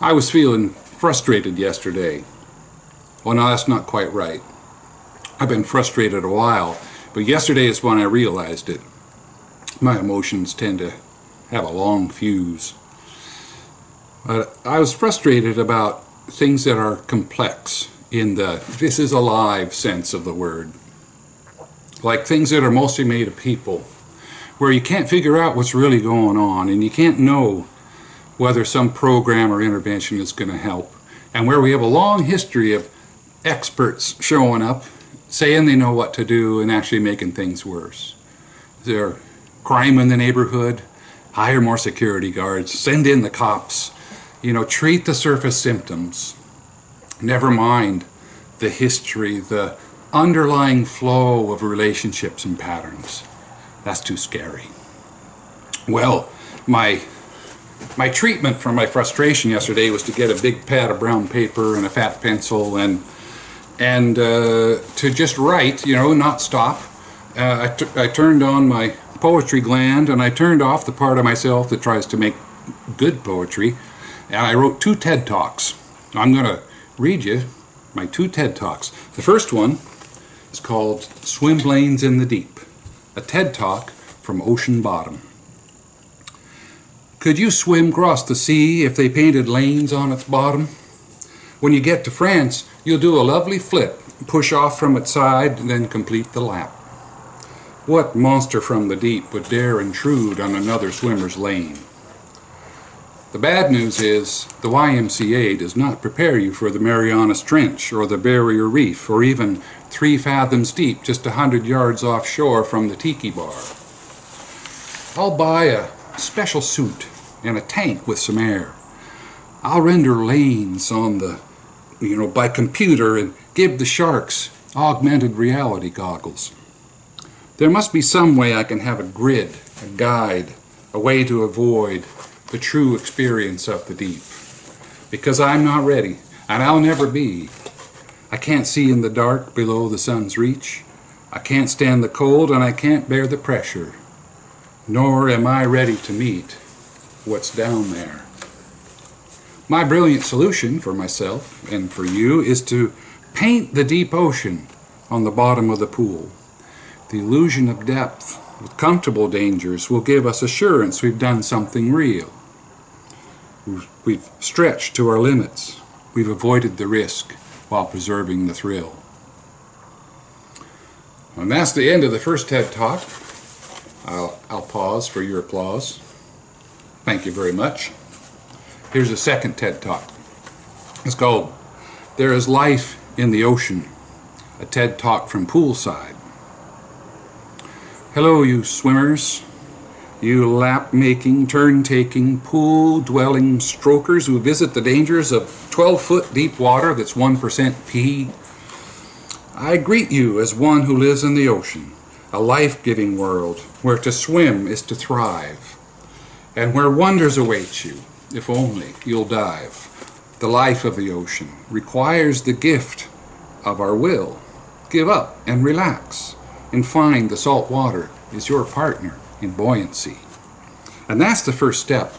I was feeling frustrated yesterday. Well, no, that's not quite right. I've been frustrated a while, but yesterday is when I realized it. My emotions tend to have a long fuse. But I was frustrated about things that are complex in the this is alive sense of the word. Like things that are mostly made of people, where you can't figure out what's really going on and you can't know whether some program or intervention is going to help, and where we have a long history of experts showing up, saying they know what to do and actually making things worse. There's crime in the neighborhood, hire more security guards, send in the cops, treat the surface symptoms. Never mind the history, the underlying flow of relationships and patterns. That's too scary. Well, my treatment for my frustration yesterday was to get a big pad of brown paper and a fat pencil and to just write, not stop. I turned on my poetry gland and I turned off the part of myself that tries to make good poetry, and I wrote 2 TED Talks. I'm going to read you my 2 TED Talks. The first one is called Swim Lanes in the Deep, a TED Talk from ocean bottom. Could you swim across the sea if they painted lanes on its bottom? When you get to France, you'll do a lovely flip, push off from its side, and then complete the lap. What monster from the deep would dare intrude on another swimmer's lane? The bad news is the YMCA does not prepare you for the Marianas Trench or the Barrier Reef or even 3 fathoms deep just 100 yards offshore from the tiki bar. I'll buy a special suit and a tank with some air. I'll render lanes on the, by computer and give the sharks augmented reality goggles. There must be some way I can have a grid, a guide, a way to avoid the true experience of the deep. Because I'm not ready, and I'll never be. I can't see in the dark below the sun's reach. I can't stand the cold, and I can't bear the pressure. Nor am I ready to meet what's down there. My brilliant solution for myself and for you is to paint the deep ocean on the bottom of the pool. The illusion of depth with comfortable dangers will give us assurance we've done something real. We've stretched to our limits. We've avoided the risk while preserving the thrill. And that's the end of the first TED Talk. I'll pause for your applause. Thank you very much. Here's the second TED Talk. It's called There is Life in the Ocean, a TED Talk from poolside. Hello, you swimmers, you lap-making, turn-taking, pool-dwelling strokers who visit the dangers of 12-foot deep water that's 1% pee. I greet you as one who lives in the ocean, a life-giving world where to swim is to thrive, and where wonders await you, if only you'll dive. The life of the ocean requires the gift of our will. Give up and relax, and find the salt water is your partner in buoyancy. And that's the first step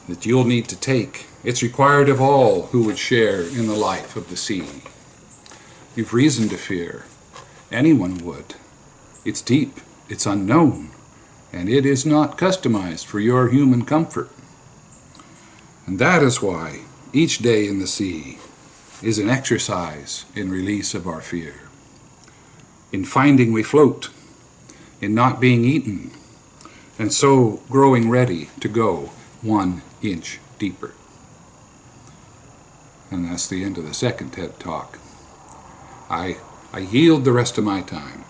that you'll need to take. It's required of all who would share in the life of the sea. You've reason to fear. Anyone would. It's deep, it's unknown, and it is not customized for your human comfort. And that is why each day in the sea is an exercise in release of our fear. In finding we float, in not being eaten, and so growing ready to go 1 inch deeper. And that's the end of the second TED Talk. I yield the rest of my time